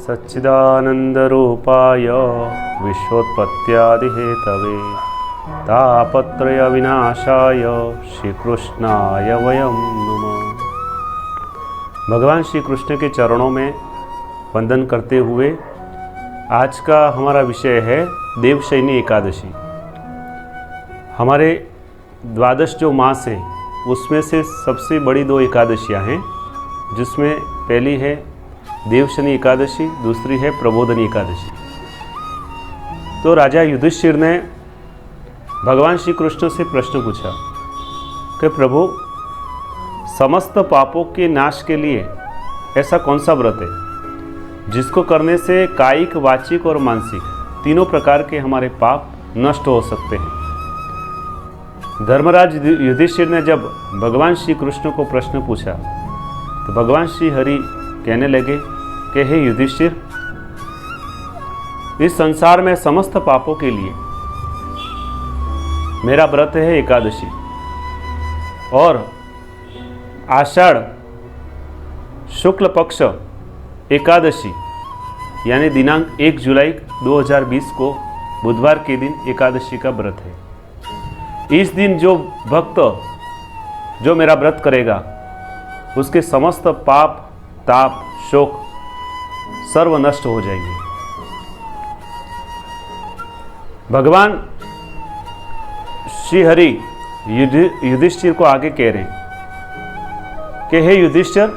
सच्चिदानंदरूपाय विश्वोत्पत्त्यादिहेतवे तापत्रय विनाशाय श्रीकृष्णाय वयं नमः। भगवान श्री कृष्ण के चरणों में वंदन करते हुए आज का हमारा विषय है देवशयनी एकादशी। हमारे द्वादश जो मास है उसमें से सबसे बड़ी दो एकादशियां हैं, जिसमें पहली है देवशयनी एकादशी, दूसरी है प्रबोधनी एकादशी। तो राजा युधिष्ठिर ने भगवान श्री कृष्ण से प्रश्न पूछा कि प्रभु, समस्त पापों के नाश के लिए ऐसा कौन सा व्रत है जिसको करने से कायिक, वाचिक और मानसिक तीनों प्रकार के हमारे पाप नष्ट हो सकते हैं। धर्मराज युधिष्ठिर ने जब भगवान श्री कृष्ण को प्रश्न पूछा तो भगवान श्री हरि कहने लगे कि हे युधिष्ठिर, इस संसार में समस्त पापों के लिए मेरा व्रत है एकादशी, और आषाढ़ शुक्ल पक्ष एकादशी यानी दिनांक 1 जुलाई 2020 को बुधवार के दिन एकादशी का व्रत है। इस दिन जो भक्त जो मेरा व्रत करेगा उसके समस्त पाप, ताप, शोक सर्व नष्ट हो जाएंगे। भगवान श्री हरि युधिष्ठिर को आगे कह रहे हैं कि हे युधिष्ठिर,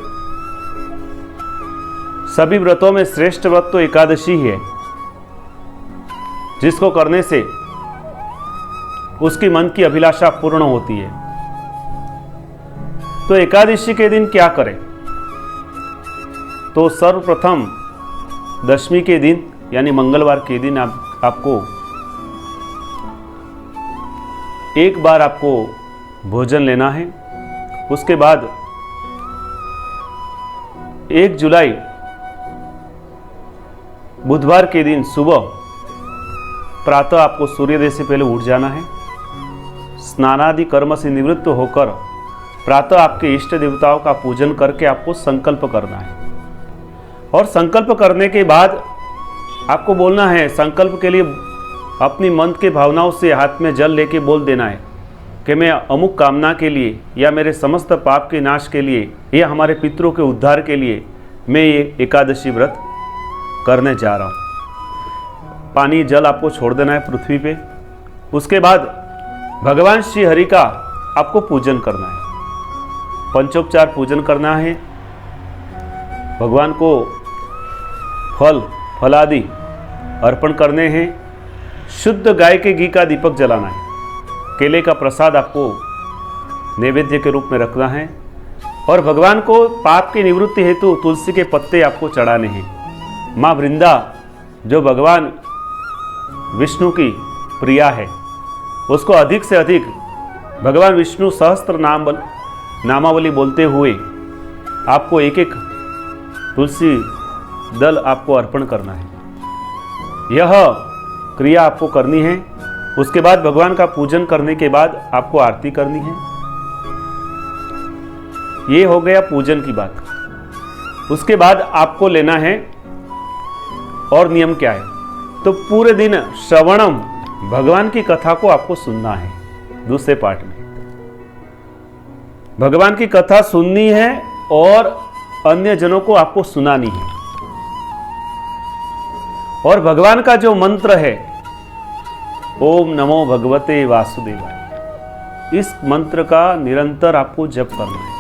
सभी व्रतों में श्रेष्ठ व्रत तो एकादशी ही है, जिसको करने से उसकी मन की अभिलाषा पूर्ण होती है। तो एकादशी के दिन क्या करें? तो सर्वप्रथम दशमी के दिन यानी मंगलवार के दिन आपको एक बार आपको भोजन लेना है। उसके बाद 1 जुलाई बुधवार के दिन सुबह प्रातः आपको सूर्योदय से पहले उठ जाना है। स्नानादि कर्म से निवृत्त होकर प्रातः आपके इष्ट देवताओं का पूजन करके आपको संकल्प करना है, और संकल्प करने के बाद आपको बोलना है, संकल्प के लिए अपनी मन के भावनाओं से हाथ में जल लेके बोल देना है कि मैं अमुक कामना के लिए या मेरे समस्त पाप के नाश के लिए या हमारे पितरों के उद्धार के लिए मैं ये एकादशी व्रत करने जा रहा हूँ। पानी जल आपको छोड़ देना है पृथ्वी पे। उसके बाद भगवान श्री हरि का आपको पूजन करना है, पंचोपचार पूजन करना है। भगवान को फल फलादि अर्पण करने हैं। शुद्ध गाय के घी का दीपक जलाना है। केले का प्रसाद आपको नैवेद्य के रूप में रखना है, और भगवान को पाप की निवृत्ति हेतु तुलसी के पत्ते आपको चढ़ाने हैं। माँ वृंदा जो भगवान विष्णु की प्रिया है, उसको अधिक से अधिक भगवान विष्णु सहस्त्र नामावली बोलते हुए आपको एक एक तुलसी दल आपको अर्पण करना है। यह क्रिया आपको करनी है। उसके बाद भगवान का पूजन करने के बाद आपको आरती करनी है। ये हो गया पूजन की बात। उसके बाद आपको लेना है, और नियम क्या है, तो पूरे दिन श्रवणम भगवान की कथा को आपको सुनना है। दूसरे पार्ट में भगवान की कथा सुननी है और अन्य जनों को आपको सुनानी है। और भगवान का जो मंत्र है ओम नमो भगवते वासुदेवाय, इस मंत्र का निरंतर आपको जप करना है।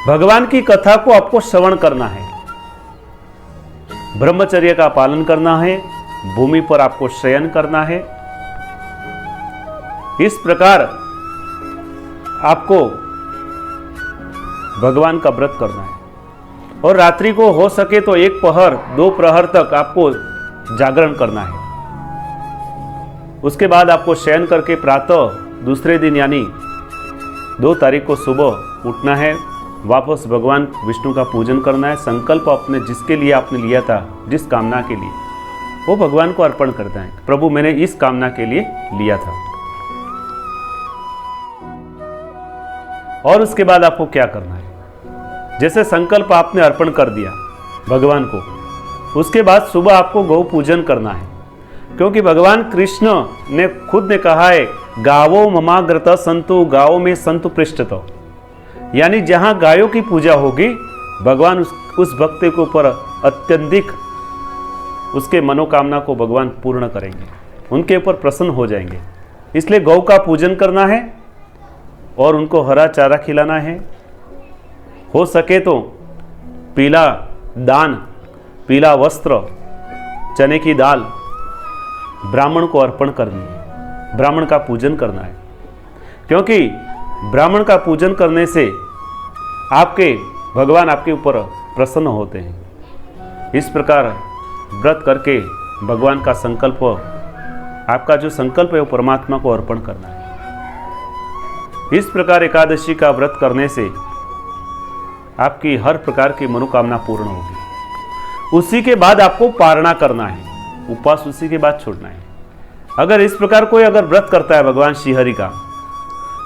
भगवान की कथा को आपको श्रवण करना है। ब्रह्मचर्य का पालन करना है। भूमि पर आपको शयन करना है। इस प्रकार आपको भगवान का व्रत करना है। और रात्रि को हो सके तो 1 पहर 2 प्रहर तक आपको जागरण करना है। उसके बाद आपको शयन करके प्रातः दूसरे दिन यानी 2 तारीख को सुबह उठना है। वापस भगवान विष्णु का पूजन करना है। संकल्प अपने जिसके लिए आपने लिया था, जिस कामना के लिए, वो भगवान को अर्पण करता है। प्रभु, मैंने इस कामना के लिए लिया था। और उसके बाद आपको क्या करना है? जैसे संकल्प आपने अर्पण कर दिया, भगवान को। उसके बाद सुबह आपको गौ पूजन करना है, क्योंकि भगवान कृष्ण ने खुद ने कहा है, गावो ममाग्रत संतु गावों में संतु पृष्ठत, यानी जहां गायों की पूजा होगी भगवान उस भक्त के ऊपर अत्यधिक उसके मनोकामना को भगवान पूर्ण करेंगे, उनके ऊपर प्रसन्न हो जाएंगे। इसलिए गौ का पूजन करना है और उनको हरा चारा खिलाना है। हो सके तो पीला दान, पीला वस्त्र, चने की दाल ब्राह्मण को अर्पण करनी है, ब्राह्मण का पूजन करना है, क्योंकि ब्राह्मण का पूजन करने से आपके भगवान आपके ऊपर प्रसन्न होते हैं। इस प्रकार व्रत करके भगवान का संकल्प, आपका जो संकल्प है वो परमात्मा को अर्पण करना है। इस प्रकार एकादशी का व्रत करने से आपकी हर प्रकार की मनोकामना पूर्ण होगी। उसी के बाद आपको पारणा करना है, उपवास उसी के बाद छोड़ना है। अगर इस प्रकार कोई अगर व्रत करता है भगवान श्रीहरि का,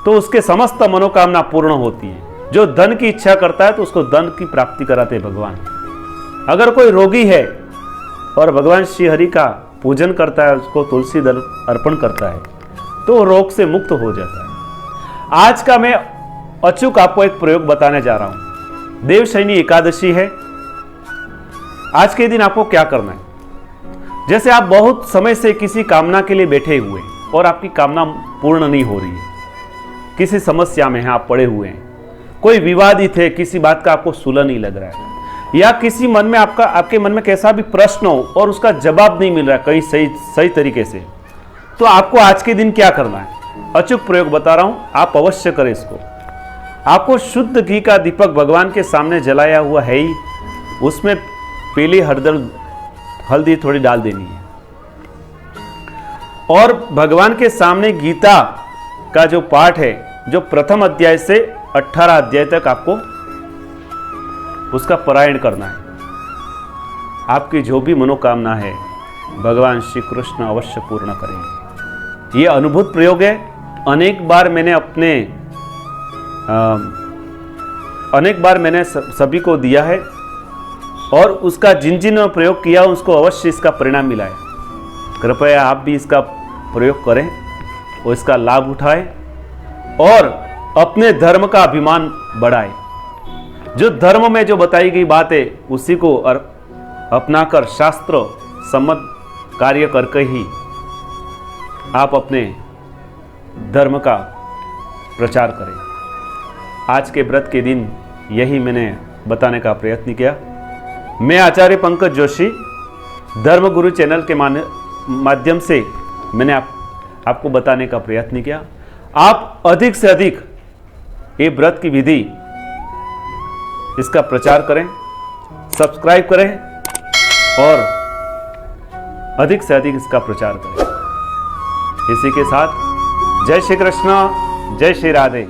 तो उसके समस्त मनोकामना पूर्ण होती है। जो धन की इच्छा करता है तो उसको धन की प्राप्ति कराते हैं भगवान। अगर कोई रोगी है और भगवान श्रीहरि का पूजन करता है, उसको तुलसी दल अर्पण करता है, तो वो रोग से मुक्त हो जाता है। आज का मैं अचूक आपको एक प्रयोग बताने जा रहा हूं। देवशयनी एकादशी है। आज के दिन आपको क्या करना है? जैसे आप बहुत समय से किसी कामना के लिए बैठे हुए हैं और आपकी कामना पूर्ण नहीं हो रही है, किसी समस्या में हैं आप पड़े हुए हैं, कोई विवादित है, किसी बात का आपको सुलह नहीं लग रहा है, या किसी मन में आपके मन में कैसा भी प्रश्न हो और उसका जवाब नहीं मिल रहा है कहीं सही तरीके से, तो आपको आज के दिन क्या करना है? अचूक प्रयोग बता रहा हूं, आप अवश्य करें इसको। आपको शुद्ध घी का दीपक भगवान के सामने जलाया हुआ है ही, उसमें पीली हल्दी थोड़ी डाल देनी है और भगवान के सामने गीता का जो पाठ है, जो प्रथम अध्याय से 18 अध्याय तक आपको उसका पारायण करना है। आपकी जो भी मनोकामना है भगवान श्री कृष्ण अवश्य पूर्ण करेंगे। ये अनुभूत प्रयोग है। अनेक बार मैंने सभी को दिया है और उसका जिन जिन प्रयोग किया उसको अवश्य इसका परिणाम मिला है। कृपया आप भी इसका प्रयोग करें और इसका लाभ उठाएं और अपने धर्म का अभिमान बढ़ाएं। जो धर्म में जो बताई गई बात है उसी को अपनाकर शास्त्र सम्मत कार्य करके ही आप अपने धर्म का प्रचार करें। आज के व्रत के दिन यही मैंने बताने का प्रयत्न किया। मैं आचार्य पंकज जोशी धर्मगुरु चैनल के माध्यम से मैंने आपको बताने का प्रयत्न किया। आप अधिक से अधिक ये व्रत की विधि इसका प्रचार करें, सब्सक्राइब करें और अधिक से अधिक इसका प्रचार करें। इसी के साथ जय श्री कृष्ण, जय श्री राधे।